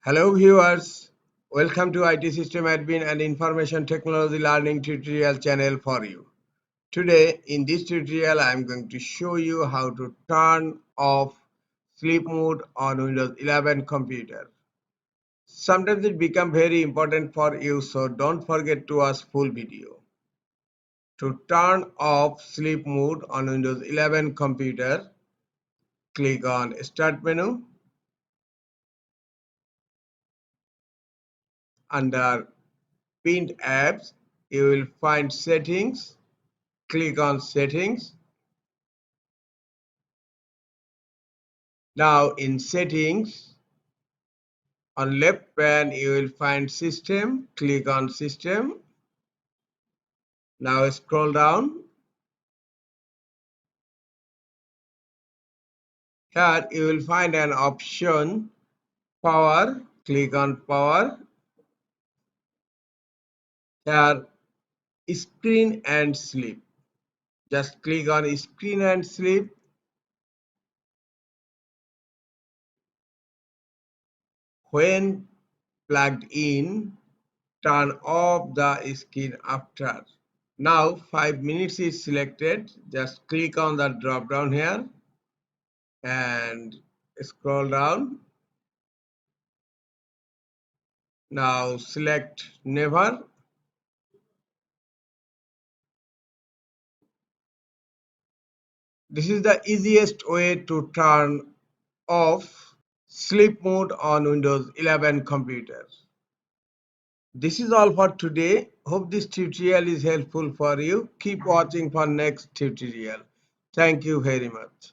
Hello viewers, welcome to IT System Admin and Information Technology Learning tutorial channel for you. Today in this tutorial I am going to show you how to turn off sleep mode on Windows 11 computer. Sometimes it becomes very important for you, so don't forget to watch full video. To turn off sleep mode on Windows 11 computer, click on Start menu. Under Pinned apps, you will find Settings. Click on Settings. Now in Settings, on left pane you will find System. Click on System. Now scroll down. Here you will find an option Power. Click on Power. Here Screen and Sleep. Just click on Screen and Sleep. When plugged in, turn off the screen after. Now 5 minutes is selected. Just click on the drop down here and scroll down. Now select Never. This is the easiest way to turn off sleep mode on Windows 11 computers. This is all for today. Hope this tutorial is helpful for you. Keep watching for next tutorial. Thank you very much.